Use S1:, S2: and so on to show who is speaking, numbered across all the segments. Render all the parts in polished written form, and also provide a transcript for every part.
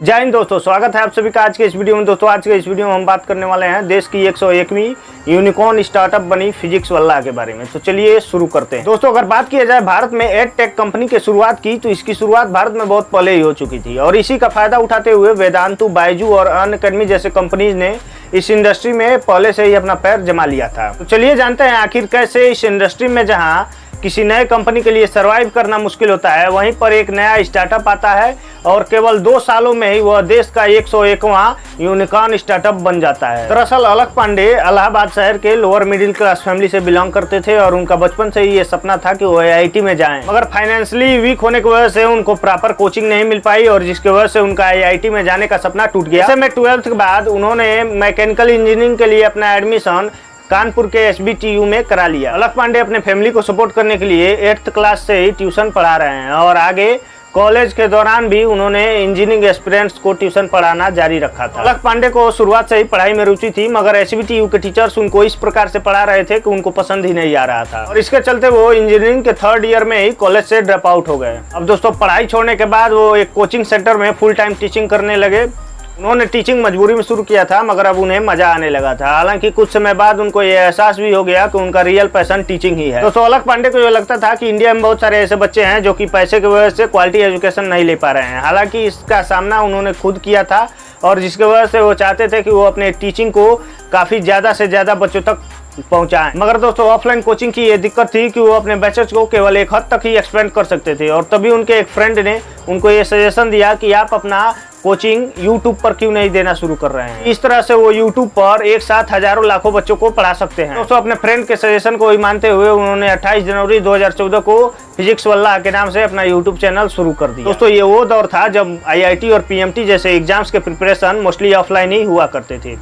S1: जय हिंद दोस्तों, स्वागत है आप सभी का आज के इस वीडियो में। दोस्तों आज के इस वीडियो में हम बात करने वाले हैं देश की 101वीं यूनिकॉर्न स्टार्टअप बनी फिजिक्स वाला के बारे में। तो चलिए शुरू करते हैं। दोस्तों अगर बात किया जाए भारत में एडटेक कंपनी की शुरुआत की तो इसकी शुरुआत भारत में बहुत पहले ही हो चुकी थी और इसी का फायदा उठाते हुए वेदांतु, बायजू और अनअकैडमी जैसे कंपनीज ने इस इंडस्ट्री में पहले से ही अपना पैर जमा लिया था। तो चलिए जानते हैं आखिर कैसे इस इंडस्ट्री में जहां किसी नए कंपनी के लिए सरवाइव करना मुश्किल होता है, वहीं पर एक नया स्टार्टअप आता है और केवल 2 सालों में ही वह देश का 101वां यूनिकॉर्न स्टार्टअप बन जाता है। दरअसल अलख पांडे इलाहाबाद शहर के लोअर मिडिल क्लास फैमिली से बिलोंग करते थे और उनका बचपन से ही ये सपना था कि वो IIT में जाएं, मगर फाइनेंशियली वीक होने की वजह से उनको प्रॉपर कोचिंग नहीं मिल पाई और जिसकी वजह से उनका IIT में जाने का सपना टूट गया। ऐसे में 12th के बाद उन्होंने मैकेनिकल इंजीनियरिंग के लिए अपना एडमिशन कानपुर के SBTU में करा लिया। अलख पांडे अपने फैमिली को सपोर्ट करने के लिए 8th क्लास से ही ट्यूशन पढ़ा रहे हैं और आगे कॉलेज के दौरान भी उन्होंने इंजीनियरिंग एस्पिरेंट्स को ट्यूशन पढ़ाना जारी रखा था। अलख पांडे को शुरुआत से ही पढ़ाई में रुचि थी, मगर SBTU के टीचर्स उनको इस प्रकार से पढ़ा रहे थे कि उनको पसंद ही नहीं आ रहा था और इसके चलते वो इंजीनियरिंग के 3rd ईयर में ही कॉलेज से ड्रॉप आउट हो गए। अब दोस्तों पढ़ाई छोड़ने के बाद वो एक कोचिंग सेंटर में फुल टाइम टीचिंग करने लगे। उन्होंने टीचिंग मजबूरी में शुरू किया था, मगर अब उन्हें मजा आने लगा था। हालांकि कुछ समय बाद उनको ये एहसास भी हो गया कि उनका रियल पैशन टीचिंग ही है। दोस्तों अलख पांडे को ये लगता था कि इंडिया में बहुत सारे ऐसे बच्चे हैं जो कि पैसे की वजह से क्वालिटी एजुकेशन नहीं ले पा रहे हैं। हालांकि इसका सामना उन्होंने खुद किया था और जिसकी वजह से वो चाहते थे कि वो अपने टीचिंग को काफ़ी ज़्यादा से ज़्यादा बच्चों तक पहुंचाएं। मगर दोस्तों ऑफलाइन कोचिंग की ये दिक्कत थी कि वो अपने बैचेस को केवल एक हद तक ही एक्सपेंड कर सकते थे और तभी उनके एक फ्रेंड ने उनको ये सजेशन दिया कि आप अपना कोचिंग YouTube पर क्यों नहीं देना शुरू कर रहे हैं। इस तरह से वो YouTube पर एक साथ हजारों लाखों बच्चों को पढ़ा सकते हैं। दोस्तों अपने फ्रेंड के सजेशन को ही मानते हुए उन्होंने 28 जनवरी 2014 को फिजिक्स वाला के नाम से अपना YouTube चैनल शुरू कर दिया। दोस्तों ये वो दौर था जब IIT और PMT जैसे एग्जाम्स के प्रिपरेशन मोस्टली ऑफलाइन ही हुआ करते थे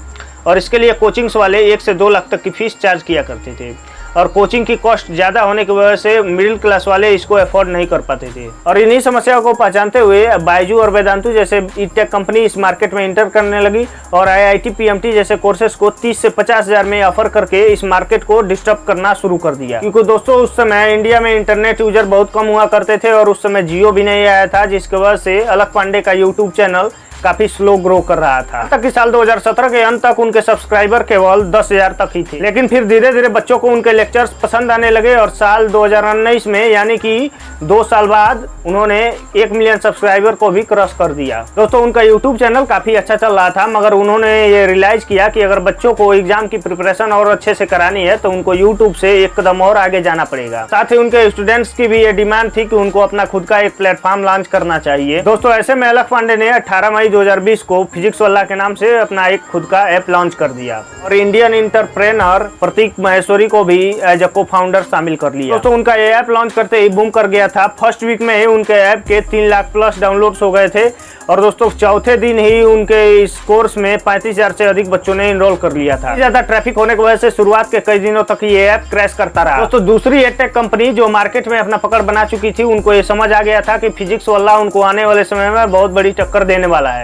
S1: और इसके लिए कोचिंग्स वाले 1 से 2 लाख तक की फीस चार्ज किया करते थे और कोचिंग की कॉस्ट ज़्यादा होने की वजह से मिडिल क्लास वाले इसको अफोर्ड नहीं कर पाते थे। और इन्हीं समस्याओं को पहचानते हुए बायजू और वेदांतु जैसे टेक कंपनी इस मार्केट में इंटर करने लगी और IIT PMT जैसे कोर्सेज को 30 से 50 हज़ार में ऑफर करके इस मार्केट को डिस्टर्ब करना शुरू कर दिया। क्योंकि दोस्तों उस समय इंडिया में इंटरनेट यूजर बहुत कम हुआ करते थे और उस समय जियो भी नहीं आया था, जिसकी वजह से अलख पांडे का YouTube चैनल काफी स्लो ग्रो कर रहा था। तक कि साल 2017 के अंत तक उनके सब्सक्राइबर केवल 10,000 तक ही थे। लेकिन फिर धीरे धीरे बच्चों को उनके लेक्चर्स पसंद आने लगे और साल 2019 में यानी कि 2 साल बाद उन्होंने 1 मिलियन सब्सक्राइबर को भी क्रॉस कर दिया। दोस्तों उनका YouTube चैनल काफी अच्छा चल रहा था, मगर उन्होंने ये रियलाइज किया कि अगर बच्चों को एग्जाम की प्रिपरेशन और अच्छे से करानी है तो उनको YouTube से एक कदम और आगे जाना पड़ेगा। साथ ही उनके स्टूडेंट्स की भी ये डिमांड थी कि उनको अपना खुद का एक प्लेटफॉर्म लॉन्च करना चाहिए। दोस्तों ऐसे में अलख पांडे ने 18 मई 2020 को फिजिक्स वाला के नाम से अपना एक खुद का ऐप लॉन्च कर दिया और इंडियन इंटरप्रेन्योर प्रतीक महेश्वरी को भी एज अ को-फाउंडर शामिल कर लिया। दोस्तों उनका ये ऐप लॉन्च करते ही बूम कर गया था। फर्स्ट वीक में ही उनके ऐप के 3 लाख प्लस डाउनलोड्स हो गए थे और दोस्तों चौथे दिन ही उनके इस कोर्स में 35,000 से अधिक बच्चों ने इनरोल कर लिया था। ज्यादा ट्रैफिक होने की वजह से शुरुआत के कई दिनों तक ये ऐप क्रैश करता रहा। दोस्तों दूसरी एडटेक कंपनी जो मार्केट में अपना पकड़ बना चुकी थी, उनको ये समझ आ गया था कि फिजिक्स वाला उनको आने वाले समय में बहुत बड़ी टक्कर देने वाला है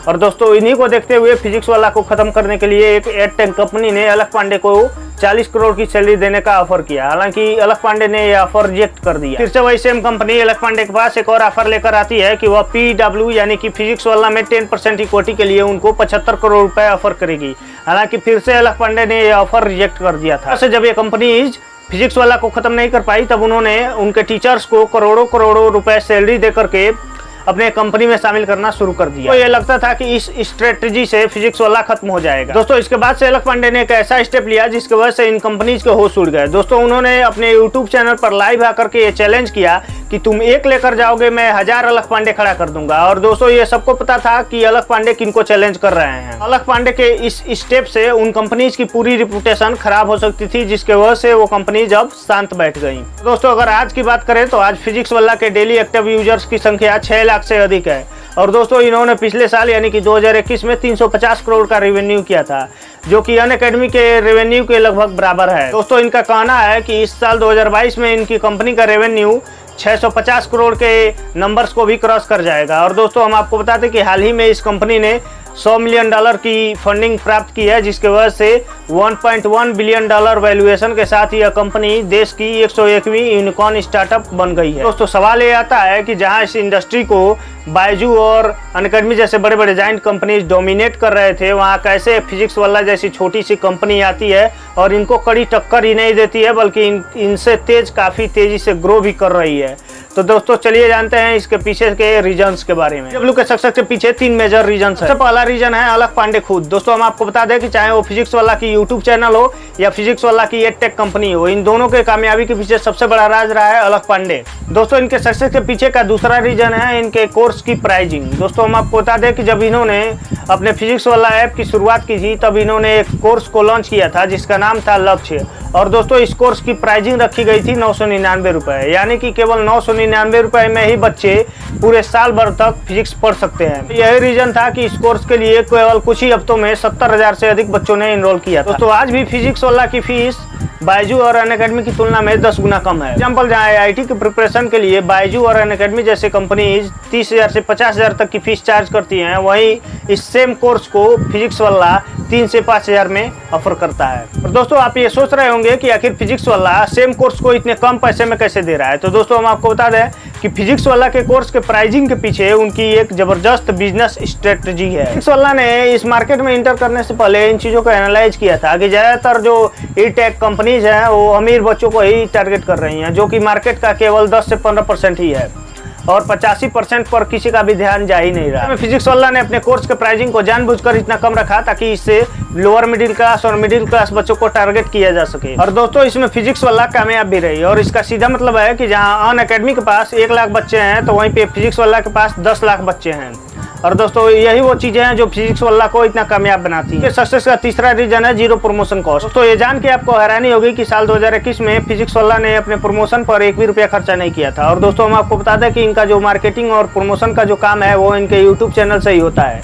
S1: और दोस्तों इन्हीं को देखते हुए फिजिक्स वाला को खत्म करने के लिए एक एडटेक कंपनी ने अलख पांडे को 40 करोड़ की सैलरी देने का ऑफर किया। हालांकि अलख पांडे ने यह ऑफर रिजेक्ट कर दिया। फिर से वही सेम कंपनी अलख पांडे के पास एक और ऑफर लेकर आती है कि वह PW यानी कि फिजिक्स वाला में 10% इक्विटी के लिए उनको 75 करोड़ रुपए ऑफर करेगी। हालांकि फिर से अलख पांडे ने यह ऑफर रिजेक्ट कर दिया था। जब ये कंपनी फिजिक्स वाला को खत्म नहीं कर पाई तब उन्होंने उनके टीचर्स को करोड़ों करोड़ों रुपए सैलरी दे करके अपने कंपनी में शामिल करना शुरू कर दिया। तो ये लगता था कि इस स्ट्रेटजी से फिजिक्स वाला खत्म हो जाएगा। दोस्तों इसके बाद से अलख पांडे ने एक ऐसा स्टेप लिया जिसकी वजह से इन कंपनीज के होश उड़ गए। दोस्तों उन्होंने अपने YouTube चैनल पर लाइव आकर के ये चैलेंज किया कि तुम 1 लेकर जाओगे, मैं 1000 अलख पांडे खड़ा कर दूंगा। और दोस्तों ये सबको पता था कि अलख पांडे किनको चैलेंज कर रहे हैं। अलख पांडे के इस स्टेप से उन कंपनीज की पूरी रिपुटेशन खराब हो सकती थी, जिसके वजह से वो कंपनीज अब शांत बैठ गई। दोस्तों अगर आज की बात करें तो आज फिजिक्स वाला के डेली एक्टिव यूजर्स की संख्या 6 लाख से अधिक है और दोस्तों इन्होंने पिछले साल यानी कि 2021 में 350 करोड़ का रेवेन्यू किया था, जो कि अनअकैडमी के रेवेन्यू के लगभग बराबर है। दोस्तों इनका कहना है कि इस साल 2022 में इनकी कंपनी का रेवेन्यू 650 करोड़ के नंबर्स को भी क्रॉस कर जाएगा। और दोस्तों हम आपको बताते कि हाल ही में इस कंपनी ने $100 मिलियन की फंडिंग प्राप्त की है, जिसके वजह से $1.1 बिलियन वैल्यूएशन के साथ यह कंपनी देश की 101वीं यूनिकॉर्न स्टार्टअप बन गई है। दोस्तों सवाल ये आता है कि जहां इस इंडस्ट्री को बायजू और अनअकैडमी जैसे बड़े बड़े जाइंट कंपनीज डोमिनेट कर रहे थे, वहां कैसे फिजिक्स वाला जैसी छोटी सी कंपनी आती है और इनको कड़ी टक्कर ही नहीं देती है, बल्कि इनसे काफ़ी तेजी से ग्रो भी कर रही है। तो दोस्तों चलिए जानते हैं इसके पीछे के रीजंस के बारे में। डब्ल्यू के सक्सेस के पीछे 3 मेजर रीजंस है। सबसे पहला रीजन है अलख पांडे खुद। दोस्तों हम आपको बता दें कि चाहे वो फिजिक्स वाला की यूट्यूब चैनल हो या फिजिक्स वाला की एडटेक कंपनी हो, इन दोनों के कामयाबी के पीछे सबसे बड़ा राज रहा है अलख पांडे। दोस्तों इनके सक्सेस के पीछे का दूसरा रीजन है इनके कोर्स की प्राइसिंग। दोस्तों हम आपको बता दें कि जब इन्होंने अपने फिजिक्स वाला ऐप की शुरुआत की थी, तब इन्होंने एक कोर्स को लॉन्च किया था जिसका नाम था लक्ष्य। और दोस्तों इस कोर्स की प्राइसिंग रखी गई थी 999 रुपए, यानी कि केवल 999 रुपए में ही बच्चे पूरे साल भर तक फिजिक्स पढ़ सकते हैं। यही रीजन था कि इस कोर्स के लिए केवल कुछ ही हफ्तों में 70,000 से अधिक बच्चों ने इनरोल किया था। दोस्तों आज भी फिजिक्स वाला की फीस बायजू और अनअकैडमी की तुलना में 10 गुना कम है। एग्जाम्पल जहाँ IIT की प्रिपरेशन के लिए बायजू और अनअकैडमी जैसे कंपनीज 30,000 से 50,000 तक की फीस चार्ज करती हैं, वहीं इस सेम कोर्स को फिजिक्स वाला 3 से 5,000 में ऑफर करता है। और दोस्तों आप ये सोच रहे होंगे कि आखिर फिजिक्स वाला सेम कोर्स को इतने कम पैसे में कैसे दे रहा है। तो दोस्तों हम आपको बता दें कि फिजिक्स वाला के कोर्स के प्राइसिंग के पीछे उनकी एक जबरदस्त बिजनेस स्ट्रेटजी है। फिजिक्स वाला ने इस मार्केट में इंटर करने से पहले इन चीजों को एनालाइज किया था कि ज्यादातर जो ई-टेक कंपनीज हैं वो अमीर बच्चों को ही टारगेट कर रही हैं, जो कि मार्केट का केवल 10 से 15% ही है और 85% पर किसी का भी ध्यान जा ही नहीं रहा। फिजिक्स वाला ने अपने कोर्स के प्राइसिंग को जानबूझकर इतना कम रखा ताकि इससे लोअर मिडिल क्लास और मिडिल क्लास बच्चों को टारगेट किया जा सके। और दोस्तों इसमें फिजिक्स वाला कामयाब भी रही, और इसका सीधा मतलब है कि जहां अनअकैडमी के पास 1 लाख बच्चे हैं, तो वहीं पे फिजिक्स वाला के पास 10 लाख बच्चे हैं। और दोस्तों यही वो चीजें हैं जो फिजिक्स वाला को इतना कामयाब बनाती है। सक्सेस का तीसरा रीजन है जीरो प्रमोशन कॉस्ट। दोस्तों ये जान के आपको हैरानी होगी कि साल 2021 में फिजिक्स वाला ने अपने प्रमोशन पर 1 भी रुपया खर्चा नहीं किया था। और दोस्तों हम आपको बता दें कि इनका जो मार्केटिंग और प्रमोशन का जो काम है वो इनके यूट्यूब चैनल से ही होता है।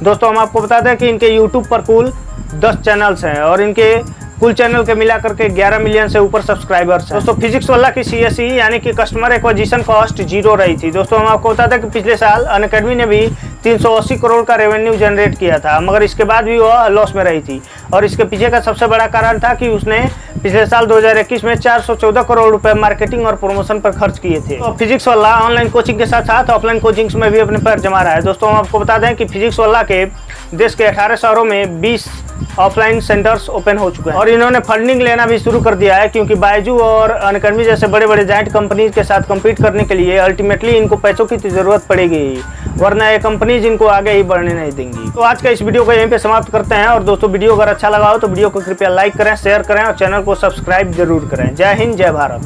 S1: दोस्तों हम आपको बता दें कि इनके यूट्यूब पर कुल 10 चैनल्स हैं और इनके कुल चैनल के मिला करके 11 मिलियन से ऊपर सब्सक्राइबर्स हैं। दोस्तों फिजिक्स वाला की CAC यानी कि कस्टमर एक्विजिशन कॉस्ट 0 रही थी। दोस्तों हम आपको बता दें कि पिछले साल अनअकैडमी ने भी 380 करोड़ का रेवेन्यू जनरेट किया था, मगर इसके बाद भी वह लॉस में रही थी। और इसके पीछे का सबसे बड़ा कारण था कि उसने पिछले साल 2021 में 414 करोड़ रुपए मार्केटिंग और प्रमोशन पर खर्च किए थे। तो फिजिक्स वाला ऑनलाइन कोचिंग के साथ साथ ऑफलाइन कोचिंग्स में भी अपने पैर जमा रहा है। दोस्तों हम आपको बता दें कि फिजिक्स वाला के देश के 18 शहरों में 20 ऑफलाइन सेंटर्स ओपन हो चुके हैं और इन्होंने फंडिंग लेना भी शुरू कर दिया है, क्योंकि बायजू और अनअकैडमी जैसे बड़े बड़े जाइंट कंपनीज के साथ कम्पीट करने के लिए अल्टीमेटली इनको पैसों की जरूरत पड़ेगी, वरना ये कंपनीज इनको आगे ही बढ़ने नहीं देंगी। तो आज का इस वीडियो को यहीं पे समाप्त करते हैं। और दोस्तों वीडियो अगर अच्छा लगा हो तो वीडियो को कृपया लाइक करें, शेयर करें और चैनल को सब्सक्राइब जरूर करें। जय हिंद, जय भारत।